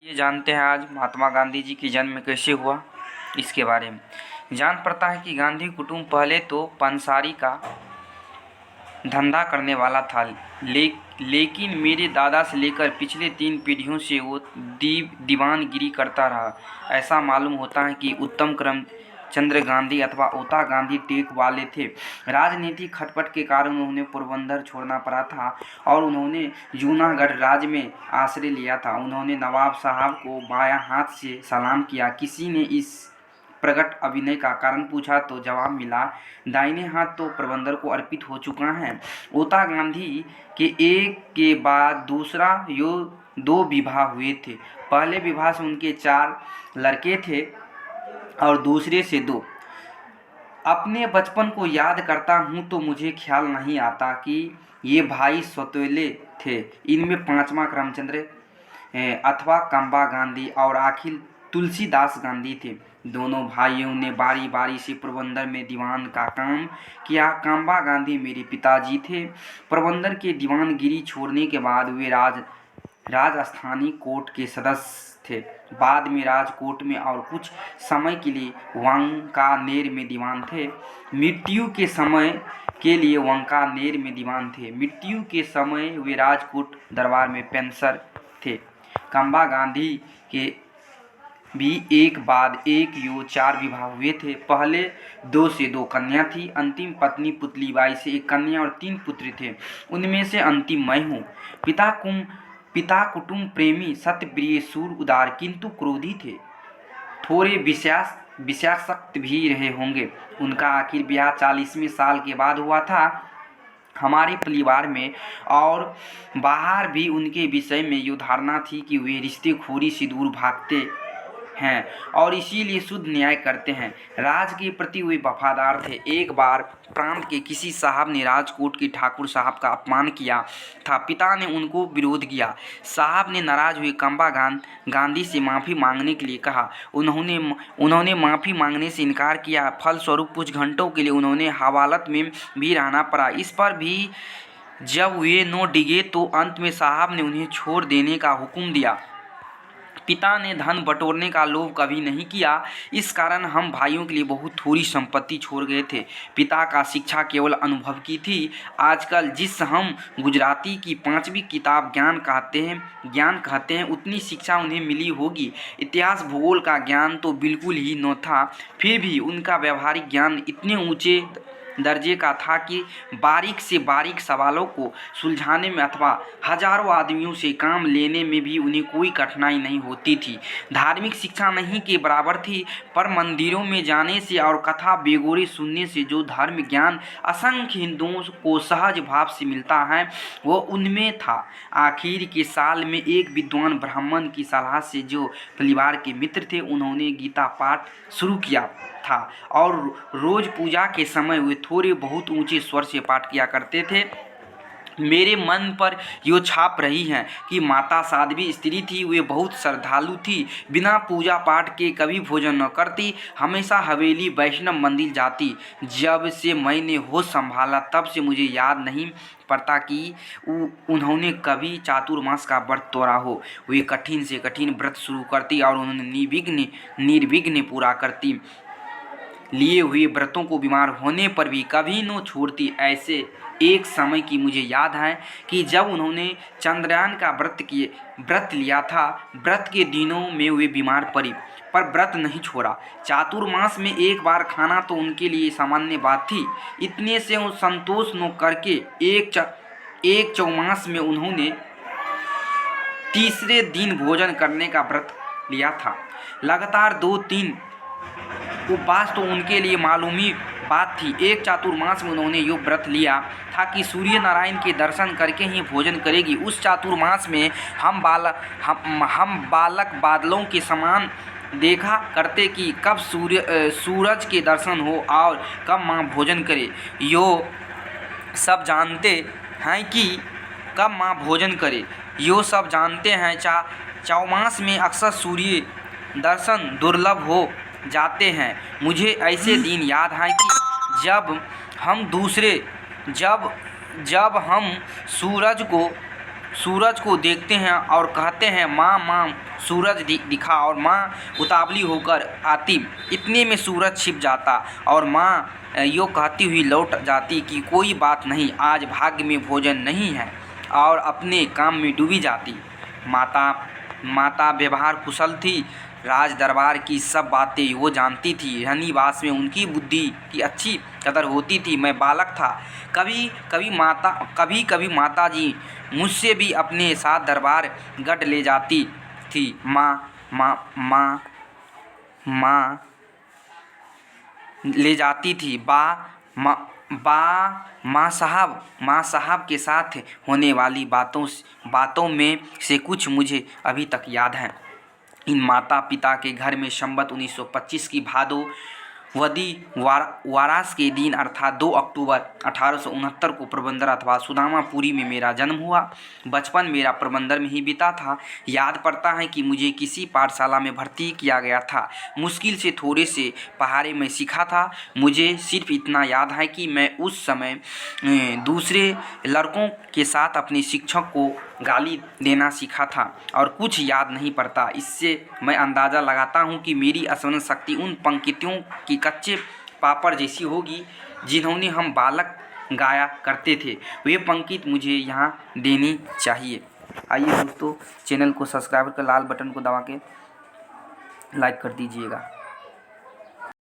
ये जानते हैं आज महात्मा गांधी जी की जन्म कैसे हुआ, इसके बारे में जान पड़ता है कि गांधी कुटुंब पहले तो पंसारी का धंधा करने वाला था, लेकिन मेरे दादा से लेकर पिछले 3 पीढ़ियों से वो दीवानगिरी करता रहा। ऐसा मालूम होता है कि उत्तम करमचंद गांधी अथवा ओता गांधी टेक वाले थे। राजनीतिक खटपट के कारण उन्हें पोरबंदर छोड़ना पड़ा था और उन्होंने जूनागढ़ राज्य में आश्रय लिया था। उन्होंने नवाब साहब को बायां हाथ से सलाम किया। किसी ने इस प्रकट अभिनय का कारण पूछा तो जवाब मिला, दाहिने हाथ तो पोरबंदर को अर्पित हो चुका है। ओता गांधी के एक के बाद दूसरा 2 विवाह हुए थे। पहले विवाह से उनके 4 लड़के थे और दूसरे से 2। अपने बचपन को याद करता हूँ तो मुझे ख्याल नहीं आता कि ये भाई सौतेले थे। इनमें 5वां करमचंद अथवा कम्बा गांधी और आखिर तुलसीदास गांधी थे। दोनों भाइयों ने बारी बारी से पोरबंदर में दीवान का काम किया। कम्बा गांधी मेरे पिताजी थे। पोरबंदर के दीवानगिरी छोड़ने के बाद वे राजस्थानी कोर्ट के सदस्य थे। बाद में राजकोट में और कुछ समय के लिए वांकानेर में दीवान थे। मृत्यु के समय वे राजकोट दरबार में पेंशनर थे। कम्बा गांधी के भी एक बाद एक 4 विवाह हुए थे। पहले 2 से 2 कन्या थी। अंतिम पत्नी पुतलीबाई से 1 कन्या और 3 पुत्र थे। उनमें से अंतिम मैं हूँ। पिता कुटुंब प्रेमी, सत्यप्रिय, शूर, उदार किंतु क्रोधी थे। थोड़े विषयासक्त भी रहे होंगे। उनका आखिर ब्याह 40वें साल के बाद हुआ था। हमारे परिवार में और बाहर भी उनके विषय में ये धारणा थी कि वे रिश्तेखोरी से दूर भागते हैं और इसीलिए शुद्ध न्याय करते हैं। राज के प्रति वे वफादार थे। एक बार प्रांत के किसी साहब ने राजकोट के ठाकुर साहब का अपमान किया था। पिता ने उनको विरोध किया। साहब ने नाराज हुए कम्बा गांधी से माफ़ी मांगने के लिए कहा। उन्होंने माफ़ी मांगने से इनकार किया। फलस्वरूप कुछ घंटों के लिए उन्होंने हवालत में भी रहना पड़ा। इस पर भी जब वे न डिगे तो अंत में साहब ने उन्हें छोड़ देने का हुक्म दिया। पिता ने धन बटोरने का लोभ कभी नहीं किया। इस कारण हम भाइयों के लिए बहुत थोड़ी संपत्ति छोड़ गए थे। पिता का शिक्षा केवल अनुभव की थी। आजकल जिस हम गुजराती की 5वीं किताब ज्ञान कहते हैं उतनी शिक्षा उन्हें मिली होगी। इतिहास भूगोल का ज्ञान तो बिल्कुल ही न था। फिर भी उनका व्यवहारिक ज्ञान इतने ऊंचे दर्जे का था कि बारीक से बारीक सवालों को सुलझाने में अथवा हजारों आदमियों से काम लेने में भी उन्हें कोई कठिनाई नहीं होती थी। धार्मिक शिक्षा नहीं के बराबर थी, पर मंदिरों में जाने से और कथा बेगोरे सुनने से जो धर्म ज्ञान असंख्य हिंदुओं को सहज भाव से मिलता है वो उनमें था। आखिर के साल में एक विद्वान ब्राह्मण की सलाह से जो परिवार के मित्र थे उन्होंने गीता पाठ शुरू किया था और रोज पूजा के समय वे थोड़े बहुत ऊंचे स्वर से पाठ किया करते थे। मेरे मन पर यो छाप रही है कि माता साध्वी स्त्री थी। वे बहुत श्रद्धालु थी। बिना पूजा पाठ के कभी भोजन न करती। हमेशा हवेली वैष्णव मंदिर जाती। जब से मैंने होश संभाला तब से मुझे याद नहीं पड़ता कि उन्होंने कभी चातुर्मास का व्रत तोड़ा हो। वे कठिन से कठिन व्रत शुरू करती और उन्होंने निर्विघ्न पूरा करती। लिए हुए व्रतों को बीमार होने पर भी कभी न छोड़ती। ऐसे एक समय की मुझे याद है कि जब उन्होंने चंद्रयान का व्रत लिया था। व्रत के दिनों में वे बीमार पड़ी पर व्रत नहीं छोड़ा। चातुर्मास में एक बार खाना तो उनके लिए सामान्य बात थी। इतने से वो संतोष न करके एक चौमास में उन्होंने तीसरे दिन भोजन करने का व्रत लिया था। लगातार 2-3 उपवास तो उनके लिए मालूमी बात थी। एक चातुर्मास में उन्होंने यो व्रत लिया था कि सूर्य नारायण के दर्शन करके ही भोजन करेगी। उस चातुर्मास में हम बालक बादलों के समान देखा करते कि कब सूरज के दर्शन हो और कब माँ भोजन करे। यो सब जानते हैं कि कब माँ भोजन करे। यो सब जानते हैं चौमास में अक्सर सूर्य दर्शन दुर्लभ हो जाते हैं। मुझे ऐसे दिन याद हैं कि जब हम सूरज को देखते हैं और कहते हैं माँ सूरज दिखा और माँ उतावली होकर आती। इतने में सूरज छिप जाता और माँ यो कहती हुई लौट जाती कि कोई बात नहीं, आज भाग्य में भोजन नहीं है, और अपने काम में डूबी जाती। माता व्यवहार कुशल थी, राज दरबार की सब बातें वो जानती थी। रनिवास में उनकी बुद्धि की अच्छी कदर होती थी। मैं बालक था। कभी कभी माता जी मुझसे भी अपने साथ दरबार गढ़ ले जाती थी। माँ ले जाती थी। माँ साहब के साथ होने वाली बातों में से कुछ मुझे अभी तक याद हैं। इन माता पिता के घर में संवत 1925 की भादो वदी वारास के दिन अर्थात 2 अक्टूबर 1869 को पोरबंदर अथवा सुदामापुरी में मेरा जन्म हुआ। बचपन मेरा पोरबंदर में ही बीता था। याद पड़ता है कि मुझे किसी पाठशाला में भर्ती किया गया था। मुश्किल से थोड़े से पहाड़े में सीखा था। मुझे सिर्फ इतना याद है कि मैं उस समय दूसरे लड़कों के साथ अपने शिक्षक को गाली देना सीखा था, और कुछ याद नहीं पड़ता। इससे मैं अंदाज़ा लगाता हूँ कि मेरी स्मरण शक्ति उन पंक्तियों की कच्चे पापड़ जैसी होगी जिन्होंने हम बालक गाया करते थे। वे पंक्ति मुझे यहाँ देनी चाहिए। आइए दोस्तों, चैनल को सब्सक्राइब कर लाल बटन को दबा के लाइक कर दीजिएगा।